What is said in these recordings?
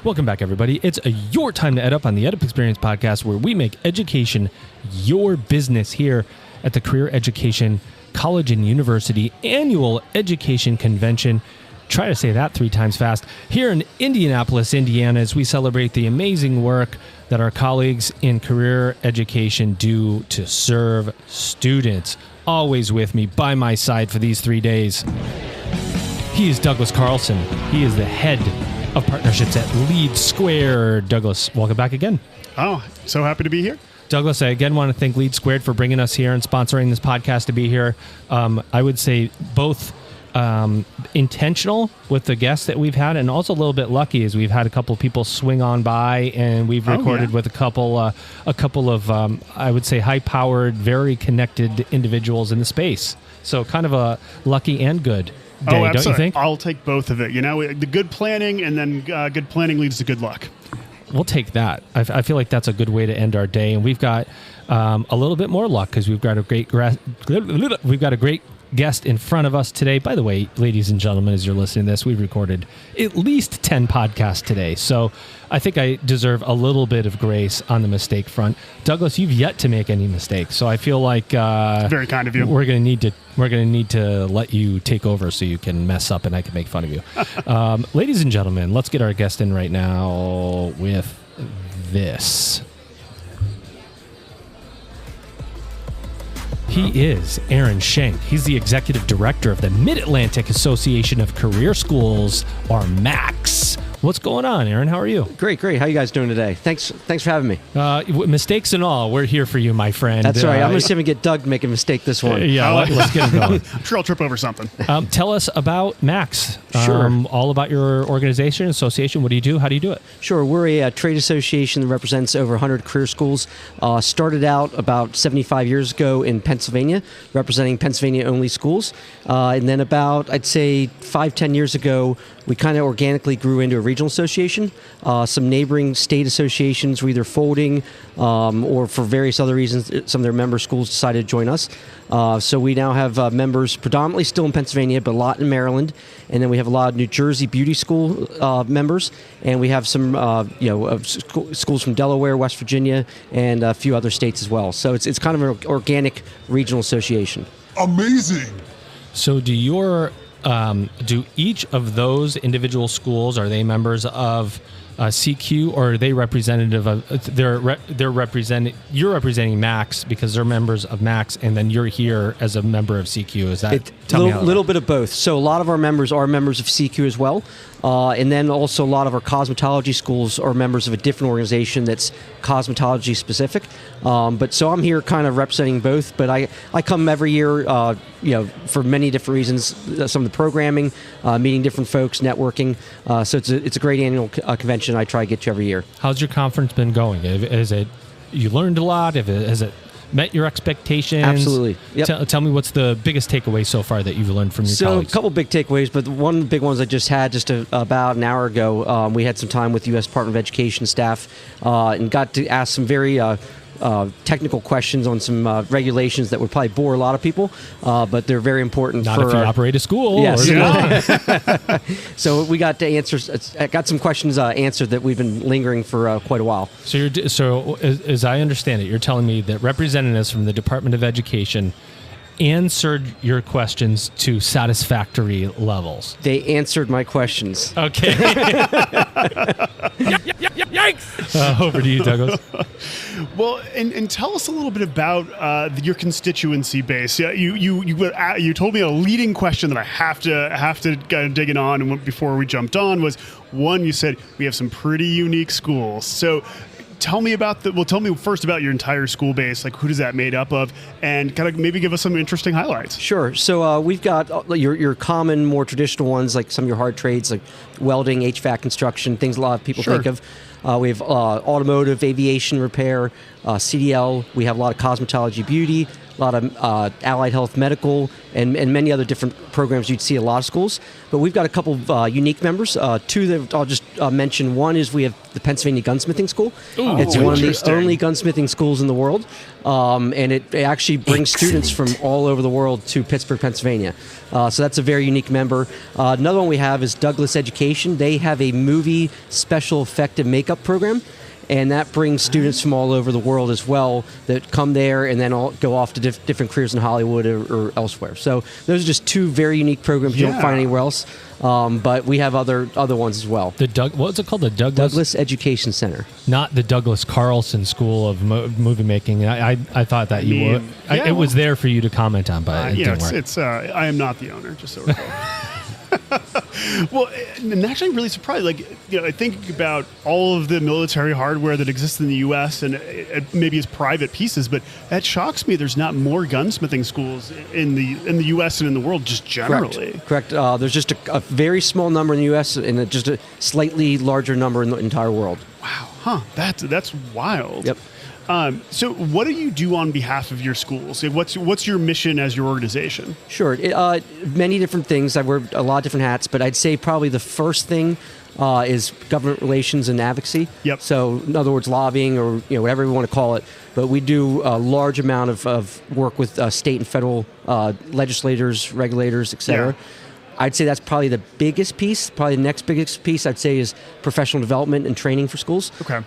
Welcome back, everybody. It's your time to EdUp on the EdUp Experience podcast, where we make education your business here at the Career Education College and University Annual Education Convention. Try to say that 3 times fast. Here in Indianapolis, Indiana, as we celebrate the amazing work that our colleagues in career education do to serve students. Always with me, by my side for these 3 days. He is Douglas Carlson. He is the head of partnerships at Lead Squared. Douglas, welcome back again. Oh, so happy to be here. Douglas, I again want to thank Lead Squared for bringing us here and sponsoring this podcast to be here. I would say both intentional with the guests that we've had, and also a little bit lucky as we've had a couple of people swing on by, and we've recorded with a couple of I would say high-powered, very connected individuals in the space. So kind of a lucky and good day, don't you think? I'll take both of it. You know, the good planning, and then good planning leads to good luck. We'll take that. I feel like that's a good way to end our day, and we've got a little bit more luck because we've got a great guest in front of us today. By the way, ladies and gentlemen, as you're listening to this, we've recorded at least 10 podcasts today, so I think I deserve a little bit of grace on the mistake front. Douglas, you've yet to make any mistakes, so I feel like very kind of you. We're going to need to let you take over so you can mess up and I can make fun of you. Ladies and gentlemen, let's get our guest in right now with this. He is Aaron Schenk. He's the executive director of the Mid-Atlantic Association of Career Schools, or MACS. What's going on, Aaron? How are you? Great. How you guys doing today? Thanks for having me. Mistakes and all, we're here for you, my friend. That's right. I'm going to see if I can get Doug to make a mistake this one. Let's get him going. I'm sure I'll trip over something. Tell us about MACS. Sure. All about your organization, association. What do you do? How do you do it? Sure. We're a trade association that represents over 100 career schools. Started out about 75 years ago in Pennsylvania, representing Pennsylvania-only schools. And then about, I'd say, 5-10 years ago, we kind of organically grew into a regional association. Some neighboring state associations were either folding or for various other reasons, some of their member schools decided to join us. So we now have members predominantly still in Pennsylvania, but a lot in Maryland. And then we have a lot of New Jersey beauty school members. And we have some schools from Delaware, West Virginia, and a few other states as well. So it's kind of an organic regional association. Amazing. So do each of those individual schools, are they members of CQ, or are they representative of you're representing MACS because they're members of MACS, and then you're here as a member of CQ? Is that a little bit of both? So a lot of our members are members of CQ as well, and then also a lot of our cosmetology schools are members of a different organization that's cosmetology specific. But so I'm here kind of representing both, but I come every year for many different reasons, some of the programming, meeting different folks, networking. So it's a great annual convention I try to get to every year. How's your conference been going? You learned a lot? Has it met your expectations? Absolutely. Yep. Tell me what's the biggest takeaway so far that you've learned from your colleagues? So a couple big takeaways, but one of the big ones I just had about an hour ago, we had some time with U.S. Department of Education staff and got to ask some very technical questions on some regulations that would probably bore a lot of people, but they're very important. Not if you operate a school. Yes. So we got some questions answered that we've been lingering for quite a while. So as I understand it, you're telling me that representatives from the Department of Education answered your questions to satisfactory levels. They answered my questions. Okay. Yikes! Over to you, Douglas. Well, and tell us a little bit about your constituency base. You told me a leading question that I have to kind of dig in on, and before we jumped on was one. You said we have some pretty unique schools. So tell me first about your entire school base. Like, who does that made up of? And kind of maybe give us some interesting highlights. Sure. So we've got your common, more traditional ones, like some of your hard trades, like welding, HVAC construction, things a lot of people think of. We have automotive, aviation repair, CDL. We have a lot of cosmetology, beauty, a lot of allied health, medical, and many other different programs you'd see at a lot of schools. But we've got a couple of unique members. Two that I'll just mention. One is we have the Pennsylvania Gunsmithing School. Ooh, it's one of the only gunsmithing schools in the world, and it actually brings students from all over the world to Pittsburgh, Pennsylvania. So that's a very unique member. Another one we have is Douglas Education. They have a movie special effect and makeup program. And that brings students from all over the world as well that come there and then all go off to different careers in Hollywood or elsewhere. So those are just two very unique programs you don't find anywhere else. But we have other ones as well. What's it called? The Douglas Education Center. Not the Douglas Carlson School of Movie Making. I thought that it was there for you to comment on, but it didn't work. I am not the owner, just so we're clear. Well, and actually I'm really surprised. I think about all of the military hardware that exists in the U.S. and maybe as private pieces, but that shocks me. There's not more gunsmithing schools in the U.S. and in the world just generally. Correct. There's just a very small number in the U.S. and just a slightly larger number in the entire world. Wow. Huh. That's wild. Yep. So what do you do on behalf of your schools? What's your mission as your organization? Sure. Many different things. I wear a lot of different hats, but I'd say probably the first thing is government relations and advocacy. Yep. So in other words, lobbying or whatever you want to call it. But we do a large amount of work with state and federal legislators, regulators, et cetera. Yeah. I'd say that's probably the biggest piece. Probably the next biggest piece I'd say is professional development and training for schools. Okay.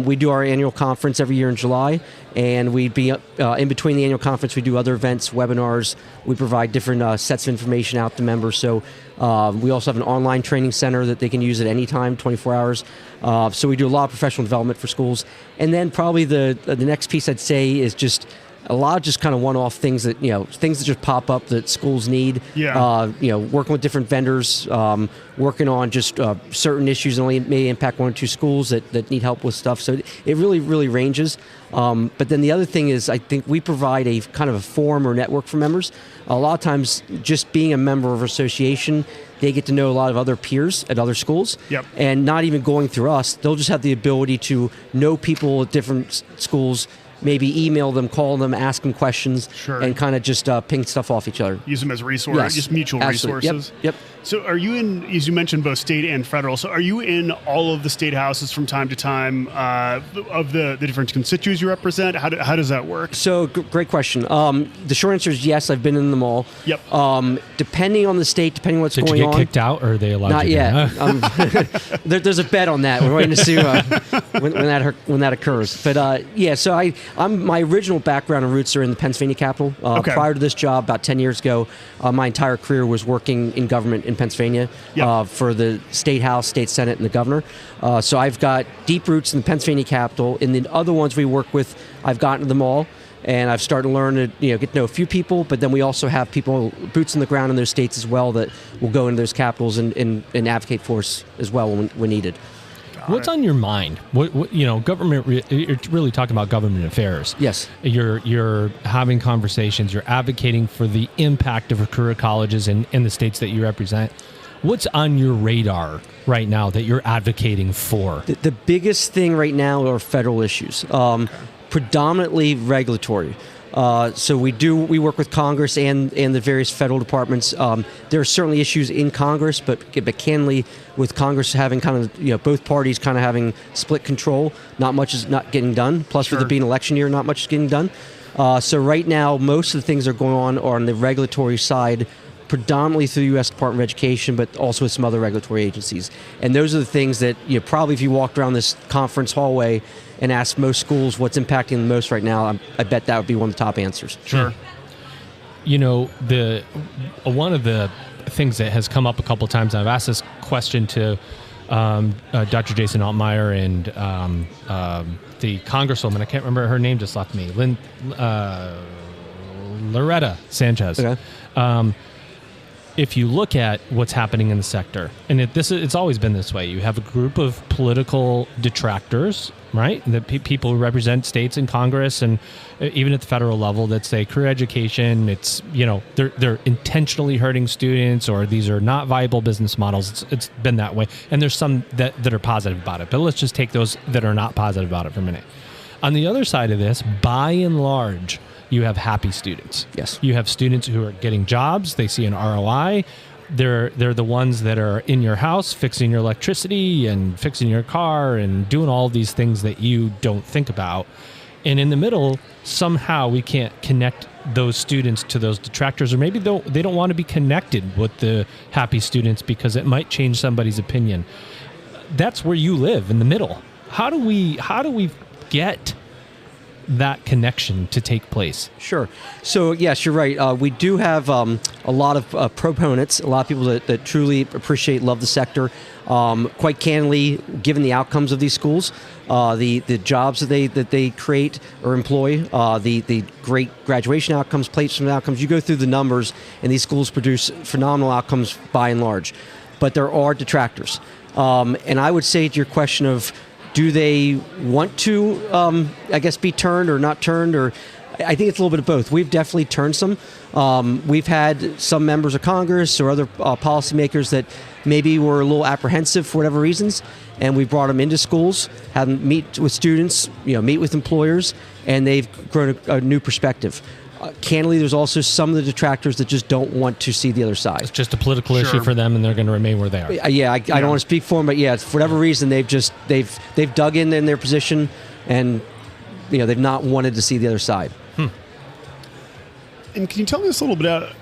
We do our annual conference every year in July, and we'd be in between the annual conference. We do other events, webinars. We provide different sets of information out to members. So we also have an online training center that they can use at any time, 24 hours. So we do a lot of professional development for schools. And then probably the next piece I'd say is just a lot of just kind of one-off things that things that just pop up that schools need. Yeah. Working with different vendors, working on just certain issues that only may impact one or two schools that need help with stuff. So it really, really ranges. But then the other thing is, I think we provide a kind of a forum or network for members. A lot of times, just being a member of an association, they get to know a lot of other peers at other schools. Yep. And not even going through us, they'll just have the ability to know people at different schools. Maybe email them, call them, ask them questions, Sure. and kind of just ping stuff off each other. Use them as resources, Yes, just mutual absolutely. resources. Yep. So are you in, as you mentioned, both state and federal, so are you in all of the state houses from time to time of the different constituents you represent? How does that work? So great question. The short answer is yes, I've been in them all. Yep. Depending on the state, depending on what's Did going you on. get kicked out, or are they allowed Not to? yet. There's a bet on that. We're waiting to see when that occurs. But so my original background and roots are in the Pennsylvania Capitol. Okay. Prior to this job, about 10 years ago, my entire career was working in government in Pennsylvania. Yep. For the state house, state senate, and the governor. So I've got deep roots in the Pennsylvania Capitol. In the other ones we work with, I've gotten to them all, and I've started to learn to get to know a few people. But then we also have people boots on the ground in those states as well that will go into those capitals and advocate for us as well when needed. What's on your mind? What government? You're really talking about government affairs. Yes. You're having conversations. You're advocating for the impact of career colleges in the states that you represent. What's on your radar right now that you're advocating for? The biggest thing right now are federal issues, predominantly regulatory. So we work with Congress and the various federal departments. There are certainly issues in Congress, but candidly, with Congress having kind of both parties kind of having split control, not much is not getting done. Plus, Sure. with it being election year, not much is getting done. So right now, most of the things that are going on are on the regulatory side, predominantly through the U.S. Department of Education, but also with some other regulatory agencies. And those are the things that probably if you walked around this conference hallway and asked most schools what's impacting them most right now, I bet that would be one of the top answers. Sure. One of the things that has come up a couple of times, and I've asked this question to Dr. Jason Altmaier and the Congresswoman, I can't remember her name, just left me, Loretta Sanchez. Okay. If you look at what's happening in the sector, and it's always been this way, you have a group of political detractors, right? The people who represent states in Congress and even at the federal level that say career education, it's, they're intentionally hurting students, or these are not viable business models. It's been that way. And there's some that are positive about it, but let's just take those that are not positive about it for a minute. On the other side of this, by and large, you have happy students. Yes. You have students who are getting jobs. They see an ROI. They're the ones that are in your house fixing your electricity and fixing your car and doing all these things that you don't think about. And in the middle, somehow we can't connect those students to those detractors, or maybe they don't want to be connected with the happy students because it might change somebody's opinion. That's where you live, in the middle. How do we get that connection to take place? Sure. So yes, you're right. We do have a lot of proponents, a lot of people that truly appreciate, love the sector. Quite candidly, given the outcomes of these schools, the jobs that they create or employ, the great graduation outcomes, placement outcomes, you go through the numbers, and these schools produce phenomenal outcomes by and large. But there are detractors. And I would say to your question of, do they want to, I guess, be turned or not turned? Or I think it's a little bit of both. We've definitely turned some. We've had some members of Congress or other policymakers that maybe were a little apprehensive for whatever reasons, and we brought them into schools, had them meet with students, meet with employers, and they've grown a new perspective. Candidly, there's also some of the detractors that just don't want to see the other side. It's just a political issue for them, and they're going to remain where they are. I don't want to speak for them, but yeah, for whatever reason, they've dug in their position, and they've not wanted to see the other side. And can you tell me us a little bit about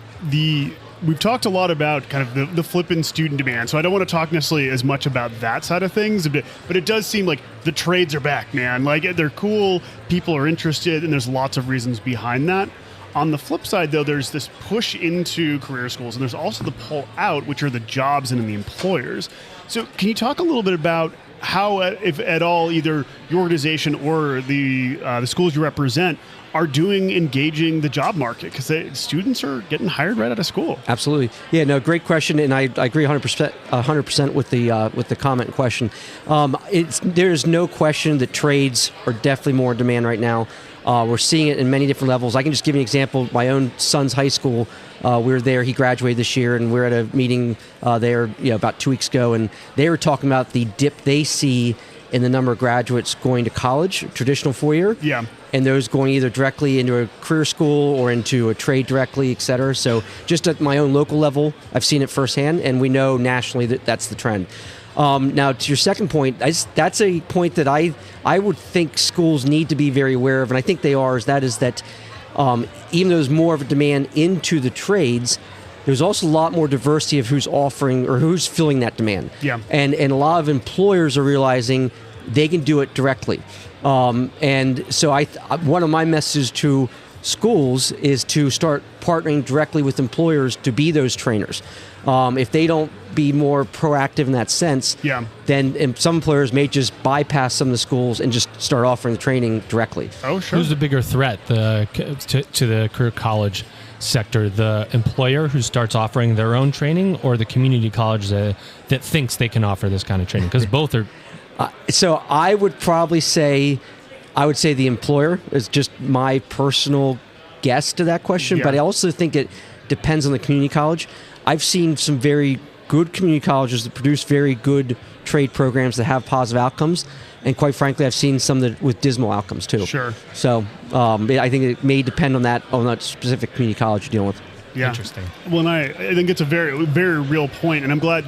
we've talked a lot about kind of the flip in student demand, so I don't want to talk necessarily as much about that side of things, but it does seem like the trades are back, man. Like, they're cool, people are interested, and there's lots of reasons behind that. On the flip side, though, there's this push into career schools, and there's also the pull out, which are the jobs and the employers. So can you talk a little bit about how, if at all, either your organization or the schools you represent are engaging the job market? Because students are getting hired right out of school. Absolutely. Yeah, no, great question, and I agree 100% with the comment and question. There's no question that trades are definitely more in demand right now. We're seeing it in many different levels. I can just give you an example. My own son's high school, we were there. He graduated this year, and we're at a meeting there about 2 weeks ago, and they were talking about the dip they see in the number of graduates going to college, traditional four-year, and those going either directly into a career school or into a trade directly, et cetera. So just at my own local level, I've seen it firsthand, and we know nationally that that's the trend. Now, to your second point, that's a point that I would think schools need to be very aware of, and I think they are, even though there's more of a demand into the trades, there's also a lot more diversity of who's offering or who's filling that demand. Yeah. And a lot of employers are realizing they can do it directly. And so one of my messages to schools is to start partnering directly with employers to be those trainers. If they don't be more proactive in that sense, then some employers may just bypass some of the schools and just start offering the training directly. Oh, sure. Who's the bigger threat to the career college sector, the employer who starts offering their own training, or the community college that thinks they can offer this kind of training? Because both are... So I would probably say, the employer is just my personal guess to that question, but I also think it depends on the community college. I've seen some very good community colleges that produce very good trade programs that have positive outcomes, and quite frankly, I've seen some that with dismal outcomes too. Sure. So I think it may depend on that specific community college you're dealing with. Yeah. Interesting. Well, and I think it's a very, very real point, and I'm glad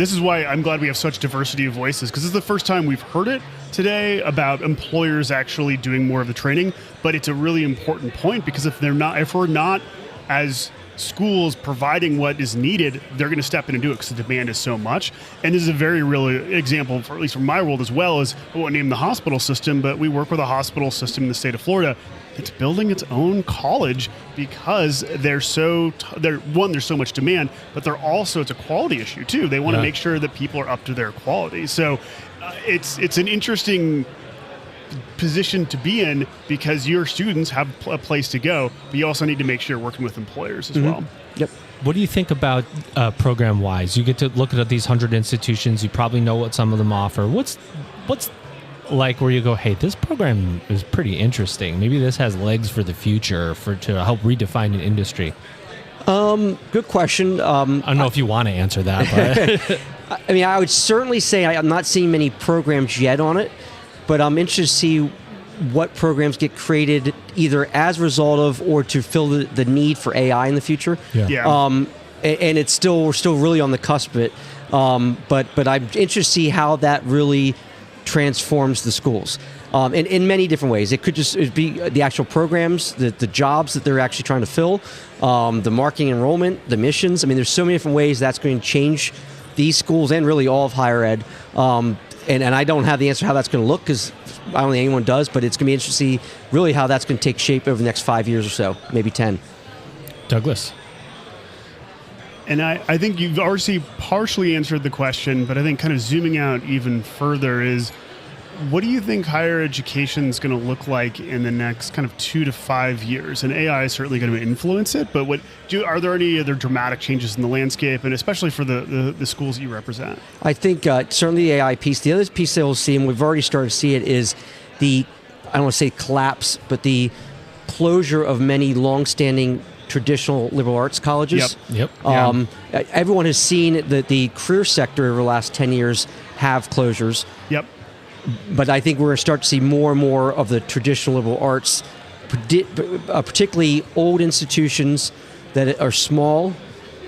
we have such diversity of voices, because this is the first time we've heard it today about employers actually doing more of the training. But it's a really important point, because if we're not as schools providing what is needed, they're going to step in and do it because the demand is so much. And this is a very real example, at least from my world as well, as I won't name the hospital system, but we work with a hospital system in the state of Florida. It's building its own college because there's so much demand, but it's a quality issue too. They want to make sure that people are up to their quality. So it's an interesting position to be in, because your students have a place to go, but you also need to make sure you're working with employers as well. Yep. What do you think about program-wise? You get to look at these 100 institutions. You probably know what some of them offer. What's like where you go, hey, this program is pretty interesting. Maybe this has legs for the future to help redefine an industry? Good question. I don't know if you want to answer that, but I would certainly say I'm not seeing many programs yet on it, but I'm interested to see what programs get created either as a result of or to fill the need for AI in the future. Yeah. And we're still really on the cusp of it. But I'm interested to see how that really transforms the schools. In many different ways. It could just be the actual programs, the jobs that they're actually trying to fill, the marketing enrollment, the missions. I mean, there's so many different ways that's going to change these schools and really all of higher ed. And I don't have the answer how that's going to look because I don't think anyone does, but it's going to be interesting to see really how that's going to take shape over the next 5 years or so, maybe 10. Douglas. And I think you've already partially answered the question, but I think kind of zooming out even further is, what do you think higher education is going to look like in the next kind of 2 to 5 years? And AI is certainly going to influence it, but are there any other dramatic changes in the landscape, and especially for the schools that you represent? I think certainly the AI piece. The other piece that we'll see, and we've already started to see it, is I don't want to say collapse, but the closure of many longstanding traditional liberal arts colleges. Yep. Everyone has seen that the career sector over the last 10 years have closures. Yep. But I think we're going to start to see more and more of the traditional liberal arts, particularly old institutions that are small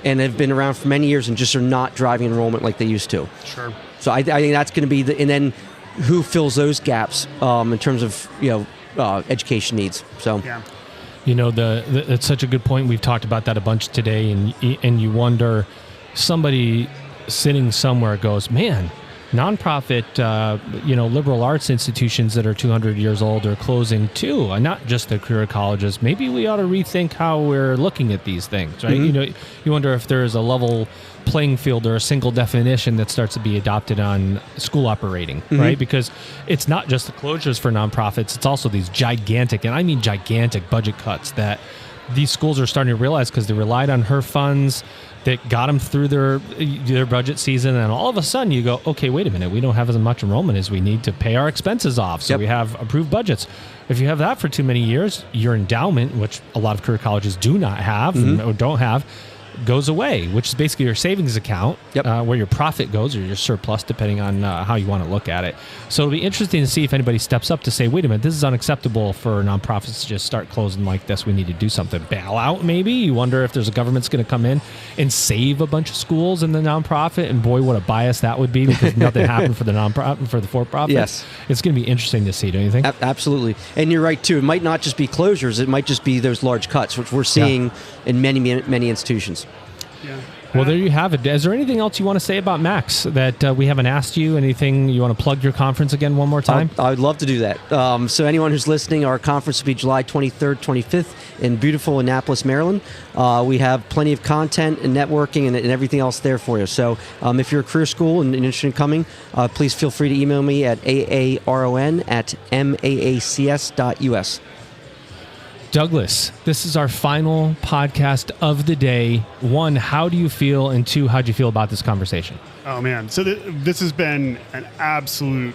and have been around for many years and just are not driving enrollment like they used to. Sure. So I think that's going to be and then who fills those gaps in terms of education needs. So. Yeah. It's such a good point. We've talked about that a bunch today, and you wonder, somebody sitting somewhere goes, man, nonprofit, liberal arts institutions that are 200 years old are closing too, and not just the career colleges. Maybe we ought to rethink how we're looking at these things, right? Mm-hmm. You wonder if there is a level playing field or a single definition that starts to be adopted on school operating, mm-hmm. right? Because it's not just the closures for nonprofits, it's also these gigantic, and I mean gigantic budget cuts that these schools are starting to realize because they relied on HERF funds that got them through their budget season, and all of a sudden you go, okay, wait a minute, we don't have as much enrollment as we need to pay our expenses off, so we have approved budgets. If you have that for too many years, your endowment, which a lot of career colleges do not have mm-hmm. or don't have, goes away, which is basically your savings account, where your profit goes or your surplus, depending on how you want to look at it. So it'll be interesting to see if anybody steps up to say, wait a minute, this is unacceptable for nonprofits to just start closing like this. We need to do something. Bailout, maybe? You wonder if there's a government's going to come in and save a bunch of schools in the nonprofit, and boy, what a bias that would be because nothing happened for the nonprofit, for the for-profit. Yes. It's going to be interesting to see, don't you think? Absolutely. And you're right, too. It might not just be closures. It might just be those large cuts, which we're seeing in many, many institutions. Yeah. Well, there you have it. Is there anything else you want to say about Max that we haven't asked you? Anything you want to plug your conference again one more time? I would love to do that. So anyone who's listening, our conference will be July 23rd, 25th in beautiful Indianapolis, Maryland. We have plenty of content and networking and everything else there for you. So if you're a career school and interested in coming, please feel free to email me at aaron@maacs.us. Douglas, this is our final podcast of the day. 1, how do you feel? And 2, how do you feel about this conversation? Oh, man. So this has been an absolute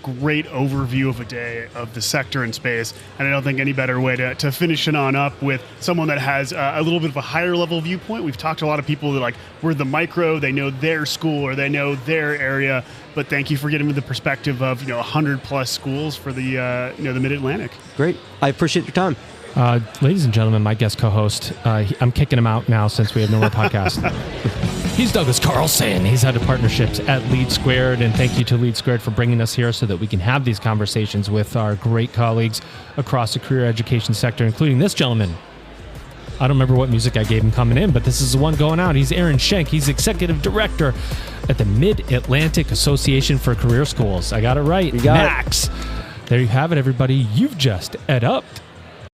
great overview of a day of the sector and space. And I don't think any better way to finish it on up with someone that has a little bit of a higher level viewpoint. We've talked to a lot of people that we're the micro, they know their school or they know their area. But thank you for getting the perspective of 100 plus schools for the the Mid-Atlantic. Great. I appreciate your time. Ladies and gentlemen, my guest co-host, I'm kicking him out now since we have no more podcast. He's Douglas Carlson. He's head of partnerships at Lead Squared, and thank you to Lead Squared for bringing us here so that we can have these conversations with our great colleagues across the career education sector, including this gentleman. I don't remember what music I gave him coming in, but this is the one going out. He's Aaron Schenk. He's executive director at the Mid-Atlantic Association for Career Schools. I got it right. You got Max. There you have it, everybody. You've just EdUp'd.